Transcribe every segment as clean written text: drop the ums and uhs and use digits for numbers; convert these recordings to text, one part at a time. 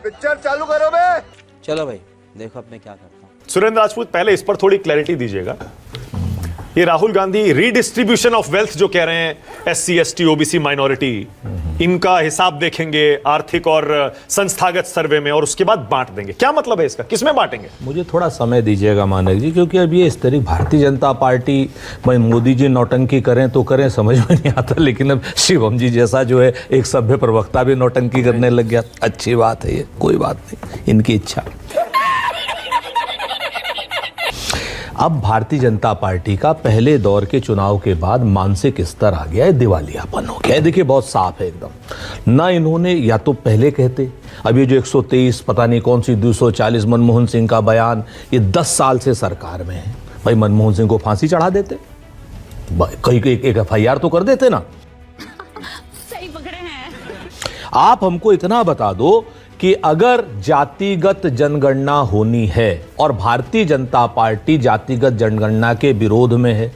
Picture चालू करो बे। चलो भाई देखो अब मैं क्या करता हूँ। सुरेंद्र राजपूत, पहले इस पर थोड़ी क्लैरिटी दीजिएगा। ये Rahul Gandhi redistribution of wealth जो कह रहे हैं, SC ST OBC माइनॉरिटी, इनका हिसाब देखेंगे आर्थिक और संस्थागत सर्वे में और उसके बाद बांट देंगे, क्या मतलब है इसका? किसमें बांटेंगे? मुझे थोड़ा समय दीजिएगा मानक जी, क्योंकि अब ये इस तरह भारतीय जनता पार्टी, भाई मोदी जी नौटंकी करें तो करें, समझ में नहीं आता, लेकिन अब शिवम जी जैसा जो है एक सभ्य प्रवक्ता भी नौटंकी करने लग गया। अच्छी बात है, ये कोई बात नहीं, इनकी इच्छा। अब भारतीय जनता पार्टी का पहले दौर के चुनाव के बाद मानसिक स्तर आ गया है, दिवालियापन हो गया है। देखिए बहुत साफ है एकदम। ना इन्होंने, या तो पहले कहते, अब ये जो 123 पता नहीं कौन सी 240 मनमोहन सिंह का बयान, ये 10 साल से सरकार में है, भाई मनमोहन सिंह को फांसी चढ़ा देते, कहीं एक FIR तो कर देते ना। सही पकड़े हैं आप हमको इतना बता दो कि अगर जातिगत जनगणना होनी है, और भारतीय जनता पार्टी जातिगत जनगणना के विरोध में है,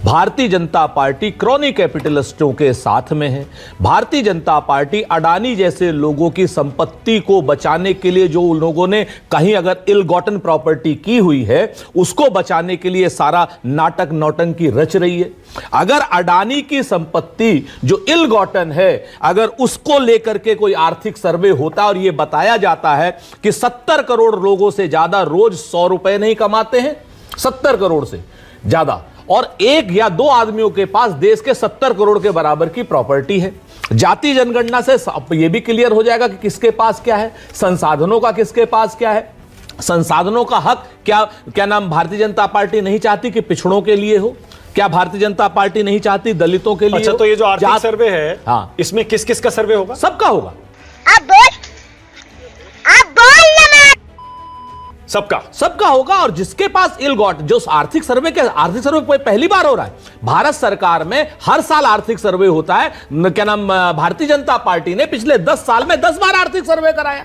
भारतीय जनता पार्टी क्रॉनी कैपिटलिस्टों के साथ में है, भारतीय जनता पार्टी अडानी जैसे लोगों की संपत्ति को बचाने के लिए, जो उन लोगों ने कहीं अगर इल गॉटन प्रॉपर्टी की हुई है उसको बचाने के लिए सारा नाटक नौटंकी रच रही है। अगर अडानी की संपत्ति जो इल गॉटन है, अगर उसको लेकर के कोई आर्थिक सर्वे होता और यह बताया जाता है कि 70 करोड़ लोगों से ज्यादा रोज 100 रुपए नहीं कमाते हैं, 70 करोड़ से ज्यादा, और एक या दो आदमियों के पास देश के 70 करोड़ के बराबर की प्रॉपर्टी है, जाति जनगणना से यह भी क्लियर हो जाएगा कि किसके पास क्या है, संसाधनों का किसके पास क्या है। संसाधनों का हक क्या नाम भारतीय जनता पार्टी नहीं चाहती कि पिछड़ों के लिए हो? क्या भारतीय जनता पार्टी नहीं चाहती दलितों के लिए? अच्छा, तो ये जो आर्थिक सर्वे है, हाँ, इसमें किस किस का सर्वे होगा? सबका होगा। आप बोल सबका होगा। और जिसके पास इलगॉट, जो आर्थिक सर्वे पहली बार हो रहा है भारत सरकार में, हर साल आर्थिक सर्वे होता है। क्या नाम, भारतीय जनता पार्टी ने पिछले 10 साल में 10 बार आर्थिक सर्वे कराया।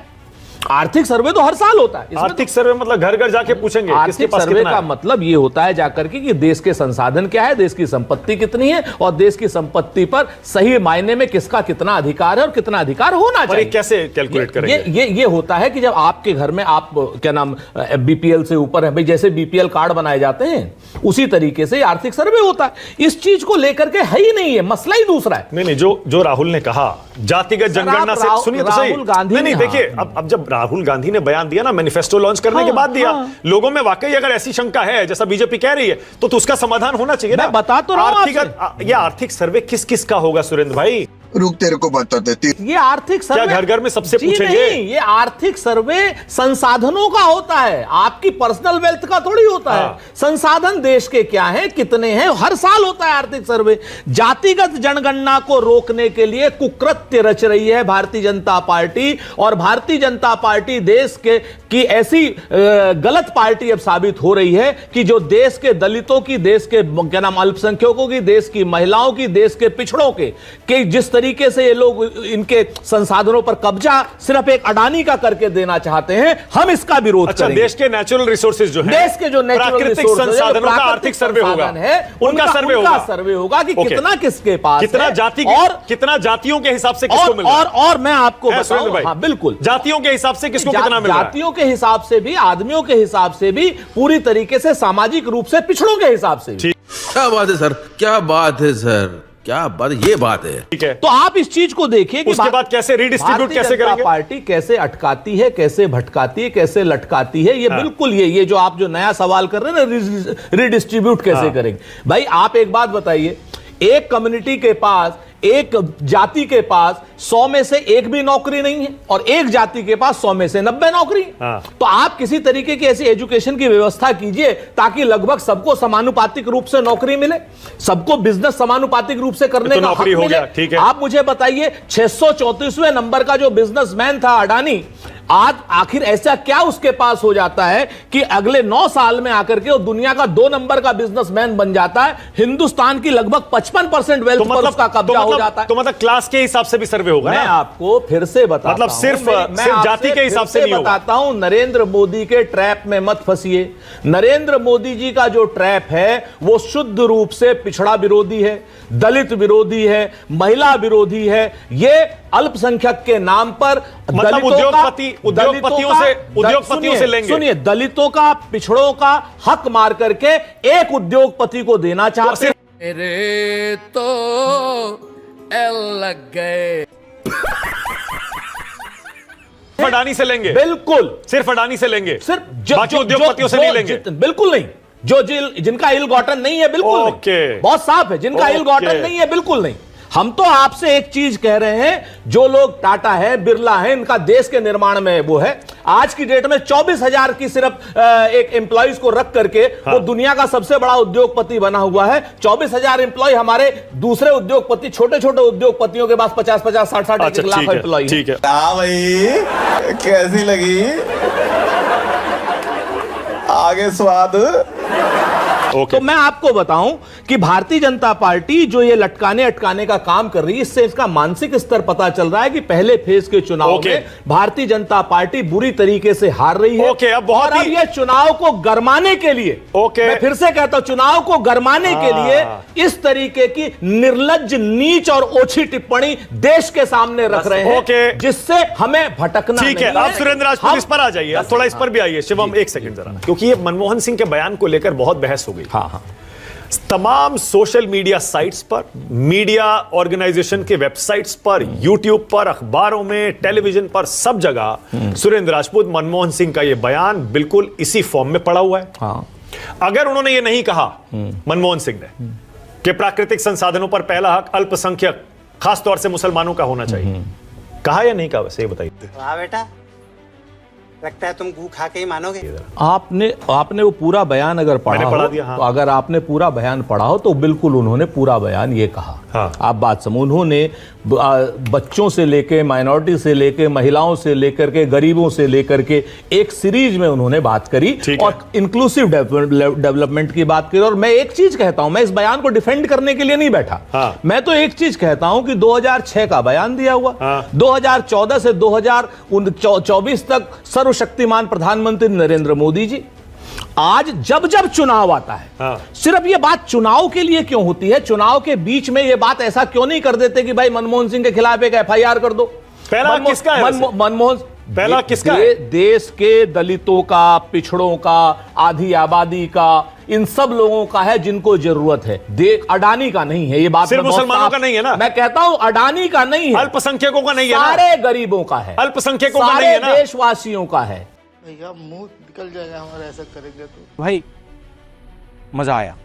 आर्थिक सर्वे तो हर साल होता है। आर्थिक सर्वे मतलब घर घर जाके पूछेंगे आर्थिक सर्वे का मतलब ये होता है जाकर के कि देश के संसाधन क्या है, देश की संपत्ति कितनी है, और देश की संपत्ति पर सही मायने में किसका कितना अधिकार है और कितना अधिकार होना चाहिए। कैसे कैलकुलेट करेंगे? ये होता है कि जब आपके घर में आप क्या नाम BPL से ऊपर है, भाई जैसे BPL कार्ड बनाए जाते हैं उसी तरीके से आर्थिक सर्वे होता है। इस चीज को लेकर के है ही नहीं है, मसला ही दूसरा है। नहीं, जो राहुल ने कहा जातिगत जनगणना से, सुनिए तो सही, नहीं देखिए, अब जब राहुल गांधी ने बयान दिया ना मैनिफेस्टो लॉन्च करने के बाद दिया, लोगों में वाकई अगर ऐसी शंका है जैसा बीजेपी कह रही है तो उसका समाधान होना चाहिए ना। बता तो रहा हूं। ये आर्थिक सर्वे किस किस का होगा सुरेंद्र भाई? रुक, तेरे को बता देती। ये आर्थिक सर्वे क्या घर घर में सबसे पूछेंगे? नहीं, ये आर्थिक सर्वे संसाधनों का होता है, आपकी पर्सनल वेल्थ का थोड़ी होता है। संसाधन देश के क्या हैं, कितने हैं, हर साल होता है आर्थिक सर्वे। जातिगत जनगणना को रोकने के लिए कुकृत्य रच रही है भारतीय जनता पार्टी, और भारतीय जनता पार्टी देश की ऐसी गलत पार्टी अब साबित हो रही है कि जो देश के दलितों की, देश के क्या नाम अल्पसंख्यकों की, देश की महिलाओं की, देश के पिछड़ों के जिस तरीके से ये लोग इनके संसाधनों पर कब्जा सिर्फ एक अडानी का करके देना चाहते हैं, हम इसका विरोध करेंगे। देश के नेचुरल रिसोर्सेज जो हैं, देश के जो प्राकृतिक संसाधनों का आर्थिक सर्वे होगा, उनका सर्वे होगा कि कितना किसके पास, कितना जाति और कितना जातियों के हिसाब से किसको मिल रहा है। और मैं आपको बताऊं, हाँ बिल्कुल, जातियों के हिसाब से किसको कितना मिल रहा है, जातियों के हिसाब से भी, आदमियों के हिसाब से भी, पूरी तरीके से सामाजिक रूप से पिछड़ों के हिसाब से भी। क्या बात है सर, क्या बात है सर, क्या बात, ये बात है। ठीक है, तो आप इस चीज को देखिए कि उसके बाद कैसे रीडिस्ट्रीब्यूट कैसे करेंगे, पार्टी कैसे अटकाती है, कैसे भटकाती है, कैसे लटकाती है। ये बिल्कुल ये जो आप जो नया सवाल कर रहे हैं ना, रीडिस्ट्रीब्यूट कैसे करेंगे। भाई आप एक बात बताइए, एक कम्युनिटी के पास, एक जाति के पास 100 में से एक भी नौकरी नहीं है, और एक जाति के पास 100 में से 90 नौकरी। तो आप किसी तरीके की ऐसी एजुकेशन की व्यवस्था कीजिए ताकि लगभग सबको समानुपातिक रूप से नौकरी मिले, सबको बिजनेस समानुपातिक रूप से करने का हक मिले। ठीक है, आप मुझे बताइए 634वें नंबर का जो बिजनेसमैन था अडानी, आज आखिर ऐसा क्या उसके पास हो जाता है कि अगले 9 साल में आकर के वो दुनिया का 2 नंबर का बिजनेसमैन बन जाता है, हिंदुस्तान की लगभग 55% वेल्थ पर उसका कब्जा हो जाता है। तो मतलब क्लास के हिसाब से भी सर्वे होगा। मैं आपको फिर से बताता मतलब सिर्फ जाति के हिसाब से नहीं होगा। बताता हूं, नरेंद्र मोदी के ट्रैप में मत फंसिए। नरेंद्र मोदी जी का जो ट्रैप है वो शुद्ध रूप से पिछड़ा विरोधी है, दलित विरोधी है, महिला विरोधी है। ये अल्पसंख्यक के नाम पर मतलब उद्योगपतियों से लेंगे। सुनिए, दलितों का, पिछड़ों का हक मार करके एक उद्योगपति को देना चाहते हैं। मेरे तो एल लग गए। अडानी से लेंगे, बिल्कुल सिर्फ अडानी से लेंगे, सिर्फ बाकी उद्योगपतियों से नहीं लेंगे। बिल्कुल नहीं। जो जिनका इल गॉटन नहीं है, बिल्कुल नहीं। बहुत साफ है, जिनका इल गॉटन नहीं है, बिल्कुल नहीं। हम तो आपसे एक चीज कह रहे हैं, जो लोग टाटा है, बिरला है, इनका देश के निर्माण में वो है। आज की डेट में 24,000 की सिर्फ एक एम्प्लॉइज को रख करके वो दुनिया का सबसे बड़ा उद्योगपति बना हुआ है। 24,000 एम्प्लॉय हमारे दूसरे उद्योगपति, छोटे छोटे उद्योगपतियों के पास 50-50, 60-60 लाख एम्प्लॉय। ठीक है, हाँ भाई, कैसी लगी आगे स्वाद? ओके। तो मैं आपको बताऊं कि भारतीय जनता पार्टी जो ये लटकाने अटकाने का काम कर रही है, इससे इसका मानसिक स्तर पता चल रहा है कि पहले फेज के चुनाव में भारतीय जनता पार्टी बुरी तरीके से हार रही है। ओके, अब बहुत और अब ये चुनाव को गरमाने के लिए, मैं फिर से कहता हूं, चुनाव को गरमाने के लिए इस तरीके की निर्लज्ज, नीच और ओछी टिप्पणी देश के सामने रख रहे हैं, जिससे हमें भटकना। ठीक है, अब सुरेंद्र राजपूत इस पर आ जाइए, अब थोड़ा इस पर भी आइए। शिवम, एक सेकंड जरा, क्योंकि ये मनमोहन सिंह के बयान को लेकर बहुत बहस हो गई। हाँ। तमाम सोशल मीडिया साइट्स पर, मीडिया ऑर्गेनाइजेशन के वेबसाइट्स पर, यूट्यूब पर, अखबारों में, टेलीविजन पर, सब जगह सुरेंद्र राजपूत, मनमोहन सिंह का यह बयान बिल्कुल इसी फॉर्म में पड़ा हुआ है। हाँ। अगर उन्होंने ये नहीं कहा, मनमोहन सिंह ने, कि प्राकृतिक संसाधनों पर पहला हक अल्पसंख्यक, खासतौर से मुसलमानों का होना चाहिए, कहा या नहीं कहा? वैसे बताइए। वाह बेटा, लगता है तुम गू खा के ही मानोगे। आपने वो पूरा बयान अगर पढ़ा हो, हाँ। तो अगर आपने पूरा बयान पढ़ा हो तो बिल्कुल उन्होंने पूरा बयान ये कहा। हाँ। आप बात समझ, उन्होंने बच्चों से लेके, माइनॉरिटी से लेके, महिलाओं से लेकर के, गरीबों से लेकर के एक सीरीज में उन्होंने बात करी और इंक्लूसिव डेवलपमेंट की बात करी। और मैं एक चीज कहता हूं, मैं इस बयान को डिफेंड करने के लिए नहीं बैठा। हाँ। मैं तो एक चीज कहता हूं कि 2006 का बयान दिया हुआ, 2014 से 2024 तक सर्वशक्तिमान प्रधानमंत्री नरेंद्र मोदी जी, आज जब जब चुनाव आता है, सिर्फ ये बात चुनाव के लिए क्यों होती है? चुनाव के बीच में ये बात ऐसा क्यों नहीं कर देते कि भाई मनमोहन सिंह के खिलाफ एक FIR कर दो? पहला किसका है? मनमोहन पहला किसका है? देश के दलितों का, पिछड़ों का, आधी आबादी का, इन सब लोगों का है जिनको जरूरत है। अडानी का नहीं है, ये बात सिर्फ मुसलमानों का नहीं है ना। मैं कहता हूं अडानी का नहीं है, अल्पसंख्यकों का नहीं है, सारे गरीबों का है, अल्पसंख्यकों का नहीं है ना, देशवासियों का है। भैया मुंह निकल जाएगा हमारा ऐसा करेंगे तो। भाई मजा आया,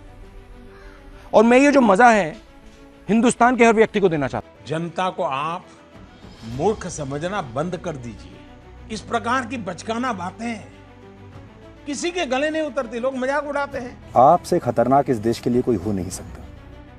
और मैं ये जो मजा है हिंदुस्तान के हर व्यक्ति को देना चाहता हूं। जनता को आप मूर्ख समझना बंद कर दीजिए। इस प्रकार की बचकाना बातें किसी के गले नहीं उतरती, लोग मजाक उड़ाते हैं। आपसे खतरनाक इस देश के लिए कोई हो नहीं सकता।